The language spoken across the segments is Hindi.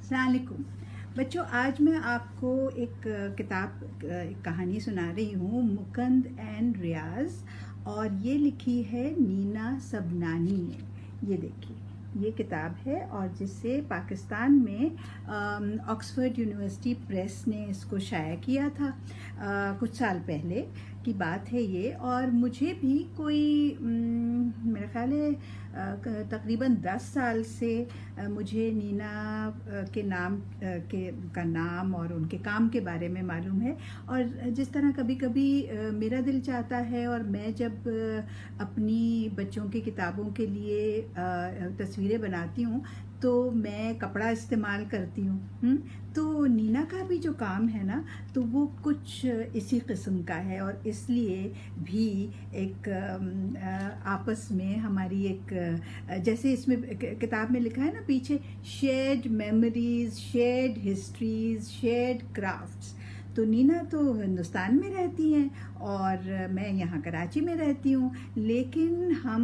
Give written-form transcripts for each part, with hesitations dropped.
अस्सलाम वालेकुम बच्चों। आज मैं आपको एक एक कहानी सुना रही हूँ, मुकंद एंड रियाज। और ये लिखी है नीना सबनानी ने। ये देखिए, ये किताब है और जिसे पाकिस्तान में ऑक्सफोर्ड यूनिवर्सिटी प्रेस ने इसको शाया किया था। कुछ साल पहले की बात है ये। और मुझे भी कोई मेरा ख्याल है तकरीबन 10 साल से मुझे नीना के नाम का नाम और उनके काम के बारे में मालूम है। और जिस तरह कभी कभी मेरा दिल चाहता है और मैं जब अपनी बच्चों की किताबों के लिए तस्वीरें बनाती हूँ तो मैं कपड़ा इस्तेमाल करती हूँ। तो नीना का भी जो काम है ना, तो वो कुछ इसी किस्म का है। और इसलिए भी एक आपस में हमारी एक, जैसे इसमें किताब में लिखा है ना पीछे, shared memories, shared histories, shared crafts. तो नीना तो हिंदुस्तान में रहती हैं और मैं यहाँ कराची में रहती हूँ, लेकिन हम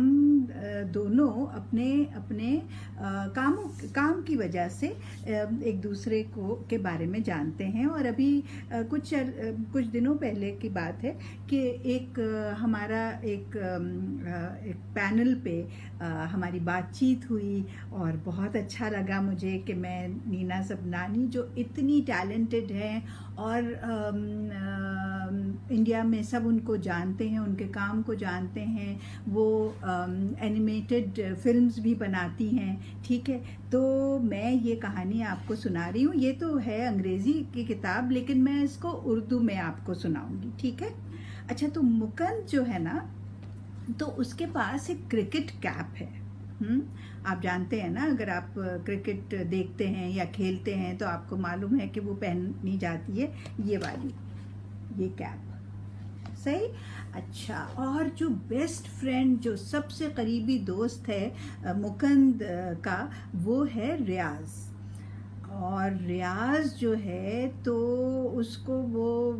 दोनों अपने अपने काम की वजह से एक दूसरे के बारे में जानते हैं। और अभी कुछ दिनों पहले की बात है कि हमारा एक पैनल पे हमारी बातचीत हुई और बहुत अच्छा लगा मुझे कि मैं नीना सबनानी, जो इतनी टैलेंटेड हैं और इंडिया में सब उनको जानते हैं, उनके काम को जानते हैं। वो एनिमेटेड फिल्म्स भी बनाती हैं, ठीक है। तो मैं ये कहानी आपको सुना रही हूँ। ये तो है अंग्रेज़ी की किताब, लेकिन मैं इसको उर्दू में आपको सुनाऊंगी, ठीक है। अच्छा, तो मुकंद जो है ना, तो उसके पास एक क्रिकेट कैप है। आप जानते हैं ना, अगर आप क्रिकेट देखते हैं या खेलते हैं तो आपको मालूम है कि वो पहनी जाती है, ये वाली, ये कैप, सही। अच्छा, और जो बेस्ट फ्रेंड, जो सबसे करीबी दोस्त है मुकंद का, वो है रियाज। और रियाज जो है तो उसको वो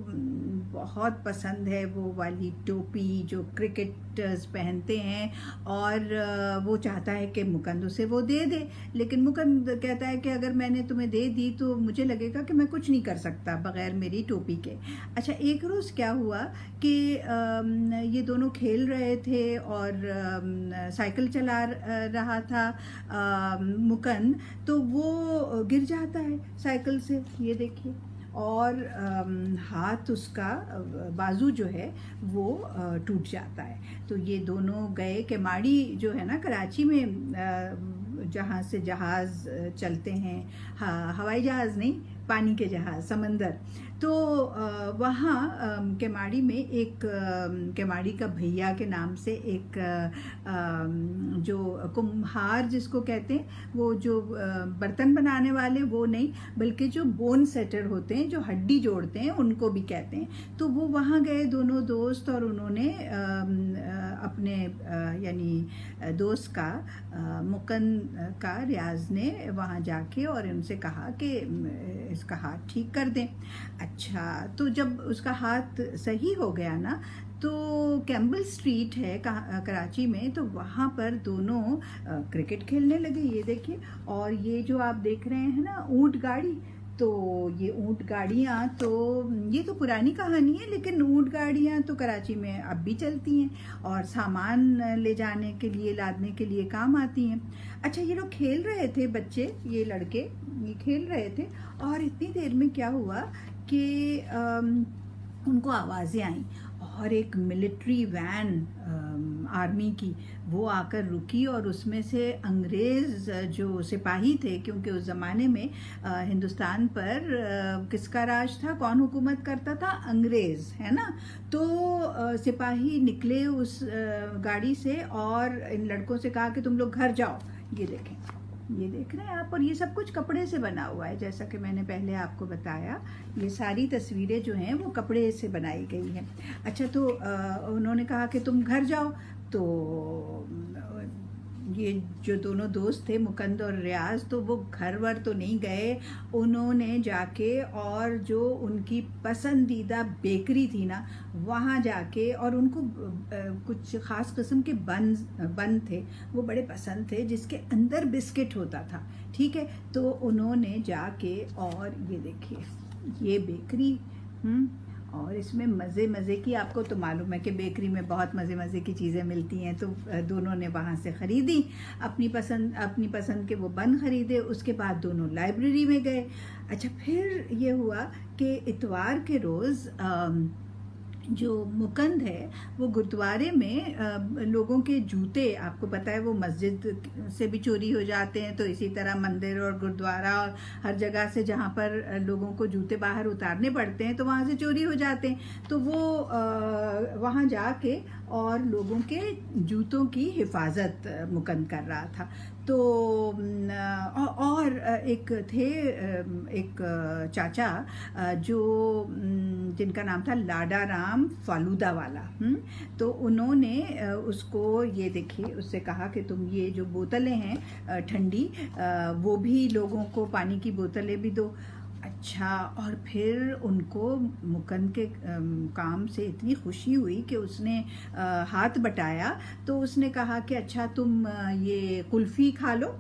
बहुत पसंद है वो वाली टोपी जो क्रिकेटर्स पहनते हैं। और वो चाहता है कि मुकंद उसे वो दे दे, लेकिन मुकंद कहता है कि अगर मैंने तुम्हें दे दी तो मुझे लगेगा कि मैं कुछ नहीं कर सकता बगैर मेरी टोपी के। अच्छा, एक रोज़ क्या हुआ कि ये दोनों खेल रहे थे और साइकिल चला रहा था मुकंद, तो वो गिर जाता है साइकिल से, ये देखिए। और हाथ उसका, बाजू जो है वो टूट जाता है। तो ये दोनों गए केमाड़ी, जो है ना कराची में, जहाँ से जहाज़ चलते हैं, हवाई जहाज़ नहीं, पानी के जहाज़, समंदर। तो वहाँ केमाड़ी में एक केमाड़ी का भैया के नाम से एक जो कुम्हार जिसको कहते हैं, वो जो बर्तन बनाने वाले, वो नहीं बल्कि जो बोन सेटर होते हैं, जो हड्डी जोड़ते हैं, उनको भी कहते हैं। तो वो वहाँ गए दोनों दोस्त, और उन्होंने अपने यानी दोस्त का, मुकंद का, रियाज ने वहाँ जाके और उनसे कहा कि इसका हाथ ठीक कर दें। अच्छा, तो जब उसका हाथ सही हो गया ना, तो कैम्बल स्ट्रीट है कराची में, तो वहाँ पर दोनों क्रिकेट खेलने लगे, ये देखिए। और ये जो आप देख रहे हैं ना ऊंट गाड़ी, तो ये ऊंट गाड़ियाँ, तो ये तो पुरानी कहानी है, लेकिन ऊंट गाड़ियाँ तो कराची में अब भी चलती हैं और सामान ले जाने के लिए, लादने के लिए काम आती हैं। अच्छा, ये लोग खेल रहे थे, बच्चे, ये लड़के, ये खेल रहे थे। और इतनी देर में क्या हुआ कि उनको आवाज़ें आईं और एक मिलिट्री वैन आर्मी की वो आकर रुकी, और उसमें से अंग्रेज़ जो सिपाही थे, क्योंकि उस ज़माने में हिंदुस्तान पर किसका राज था, कौन हुकूमत करता था, अंग्रेज़, है ना। तो सिपाही निकले उस गाड़ी से और इन लड़कों से कहा कि तुम लोग घर जाओ। ये देखें, ये देख रहे हैं आप, और ये सब कुछ कपड़े से बना हुआ है, जैसा कि मैंने पहले आपको बताया। ये सारी तस्वीरें जो हैं वो कपड़े से बनाई गई हैं। अच्छा, तो उन्होंने कहा कि तुम घर जाओ। तो ये जो दोनों दोस्त थे मुकंद और रियाज, तो वो घर वर तो नहीं गए, उन्होंने जाके और जो उनकी पसंदीदा बेकरी थी ना वहाँ जाके, और उनको कुछ ख़ास किस्म के बन थे वो बड़े पसंद थे जिसके अंदर बिस्किट होता था, ठीक है। तो उन्होंने जाके, और ये देखिए ये बेकरी, और इसमें मज़े मज़े की, आपको तो मालूम है कि बेकरी में बहुत मज़े मज़े की चीज़ें मिलती हैं, तो दोनों ने वहाँ से ख़रीदी अपनी पसंद के वो बन ख़रीदे। उसके बाद दोनों लाइब्रेरी में गए। अच्छा, फिर ये हुआ कि इतवार के रोज़ जो मुकंद है वो गुरुद्वारे में लोगों के जूते, आपको पता है वो मस्जिद से भी चोरी हो जाते हैं, तो इसी तरह मंदिर और गुरुद्वारा और हर जगह से जहाँ पर लोगों को जूते बाहर उतारने पड़ते हैं तो वहाँ से चोरी हो जाते हैं। तो वो वहाँ जाके और लोगों के जूतों की हिफाजत मुकंद कर रहा था। तो और एक थे, एक चाचा जो जिनका नाम था लाडा राम फालूदा वाला, तो उन्होंने उसको, ये देखिए, उससे कहा कि तुम ये जो बोतलें हैं ठंडी, वो भी लोगों को पानी की बोतलें भी दो। अच्छा, और फिर उनको मुकंद के काम से इतनी खुशी हुई कि उसने हाथ बटाया, तो उसने कहा कि अच्छा तुम ये कुल्फ़ी खा लो,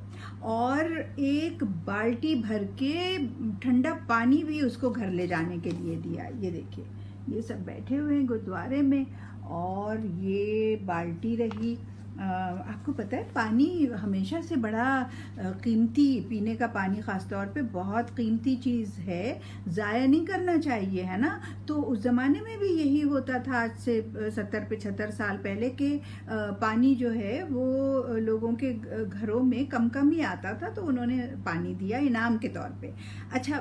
और एक बाल्टी भर के ठंडा पानी भी उसको घर ले जाने के लिए दिया। ये देखिए, ये सब बैठे हुए हैं गुरुद्वारे में, और ये बाल्टी रही। आपको पता है पानी हमेशा से बड़ा कीमती, पीने का पानी ख़ास तौर पे बहुत कीमती चीज़ है, ज़ाया नहीं करना चाहिए, है ना। तो उस ज़माने में भी यही होता था, आज से 70-75 साल पहले के पानी जो है वो लोगों के घरों में कम कम ही आता था, तो उन्होंने पानी दिया इनाम के तौर पे। अच्छा,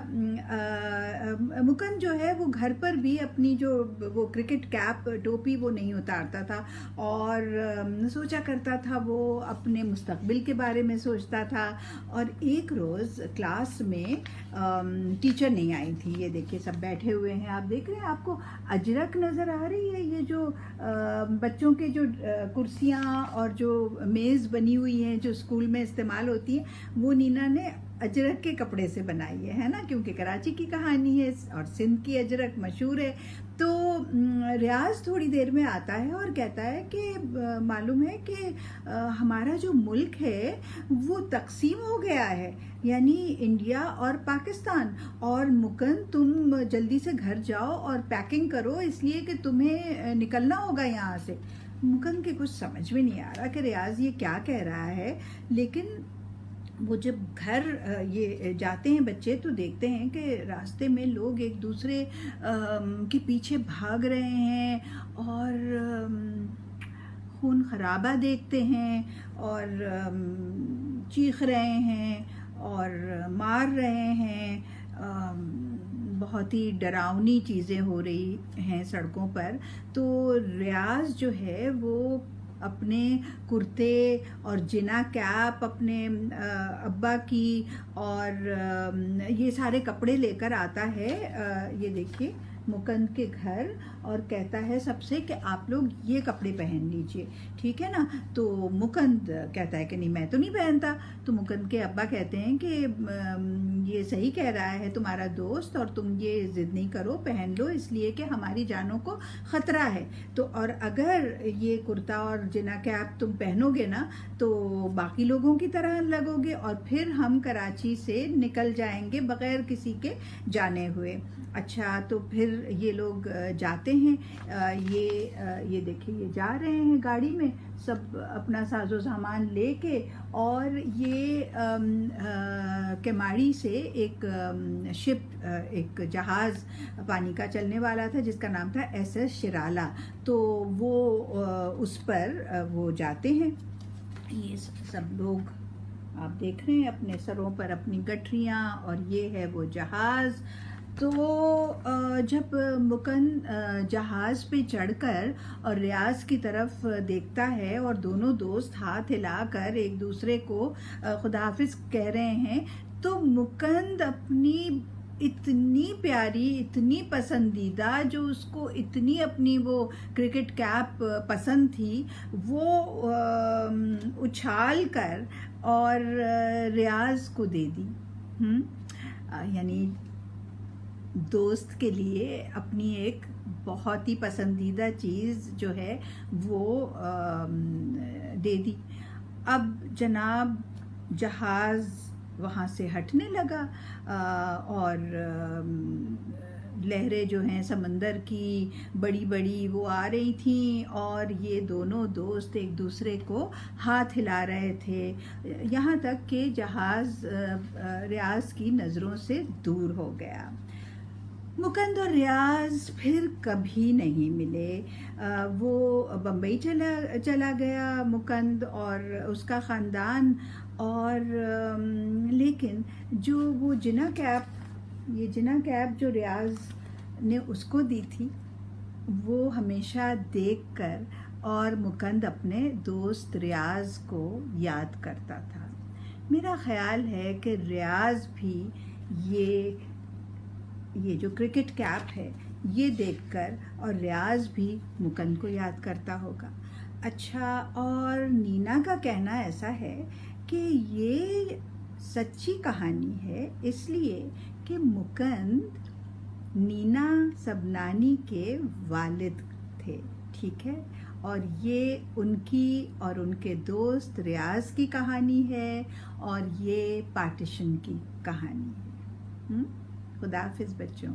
मुकंद जो है वो घर पर भी अपनी जो वो क्रिकेट कैप, टोपी वो नहीं उतारता था, और सोचा करता था, वो अपने मुस्तकबिल के बारे में सोचता था। और एक रोज़ क्लास में टीचर नहीं आई थी। ये देखिए सब बैठे हुए हैं, आप देख रहे हैं, आपको अजरक नज़र आ रही है, ये जो बच्चों के जो कुर्सियाँ और जो मेज़ बनी हुई हैं जो स्कूल में इस्तेमाल होती हैं, वो नीना ने अजरक के कपड़े से बनाई है ना, क्योंकि कराची की कहानी है और सिंध की अजरक मशहूर है। तो रियाज थोड़ी देर में आता है और कहता है कि मालूम है कि हमारा जो मुल्क है वो तकसीम हो गया है, यानी इंडिया और पाकिस्तान, और मुकंद तुम जल्दी से घर जाओ और पैकिंग करो, इसलिए कि तुम्हें निकलना होगा यहाँ से। मुकंद के कुछ समझ में नहीं आ रहा कि रियाज ये क्या कह रहा है, लेकिन वो जब घर ये जाते हैं बच्चे, तो देखते हैं कि रास्ते में लोग एक दूसरे के पीछे भाग रहे हैं, और खून खराबा देखते हैं, और चीख रहे हैं और मार रहे हैं। बहुत ही डरावनी चीज़ें हो रही हैं सड़कों पर। तो रियाज जो है वो अपने कुर्ते और जिना कैप अपने अब्बा की और ये सारे कपड़े लेकर आता है, ये देखिए, मुकंद के घर, और कहता है सबसे कि आप लोग ये कपड़े पहन लीजिए, ठीक है ना। तो मुकंद कहता है कि नहीं, मैं तो नहीं पहनता। तो मुकंद के अब्बा कहते हैं कि ये सही कह रहा है तुम्हारा दोस्त, और तुम ये ज़िद नहीं करो, पहन लो, इसलिए कि हमारी जानों को ख़तरा है। तो और अगर ये कुर्ता और जिना कैप तुम पहनोगे ना तो बाकी लोगों की तरह लगोगे, और फिर हम कराची से निकल जाएंगे बग़ैर किसी के जाने हुए। अच्छा, तो फिर ये लोग जाते हैं, ये देखिए, ये जा रहे हैं गाड़ी में, सब अपना साजो सामान लेके, और ये केमाड़ी से एक शिप, एक जहाज़ पानी का चलने वाला था जिसका नाम था SS शिराला। तो वो उस पर वो जाते हैं। ये सब लोग आप देख रहे हैं अपने सरों पर अपनी गठरियाँ, और ये है वो जहाज़। तो जब मुकंद जहाज़ पे चढ़कर और रियाज की तरफ देखता है, और दोनों दोस्त हाथ हिलाकर एक दूसरे को खुदा हाफिज़ कह रहे हैं, तो मुकंद अपनी इतनी प्यारी, इतनी पसंदीदा, जो उसको इतनी अपनी वो क्रिकेट कैप पसंद थी, वो उछाल कर और रियाज को दे दी। यानी दोस्त के लिए अपनी एक बहुत ही पसंदीदा चीज़ जो है वो दे दी। अब जनाब जहाज़ वहाँ से हटने लगा और लहरें जो हैं समंदर की बड़ी बड़ी वो आ रही थीं, और ये दोनों दोस्त एक दूसरे को हाथ हिला रहे थे, यहाँ तक कि जहाज़ रियाज की नज़रों से दूर हो गया। मुकंद और रियाज फिर कभी नहीं मिले। वो बम्बई चला गया मुकंद और उसका ख़ानदान, और लेकिन जो वो जिना कैप जो रियाज ने उसको दी थी, वो हमेशा देखकर और मुकंद अपने दोस्त रियाज को याद करता था। मेरा ख़्याल है कि रियाज भी ये जो क्रिकेट कैप है ये देखकर, और रियाज भी मुकंद को याद करता होगा। अच्छा, और नीना का कहना ऐसा है कि ये सच्ची कहानी है, इसलिए कि मुकंद नीना सबनानी के वालिद थे, ठीक है, और ये उनकी और उनके दोस्त रियाज की कहानी है, और ये पार्टीशन की कहानी है। खुदा हाफिज़ बच्चों।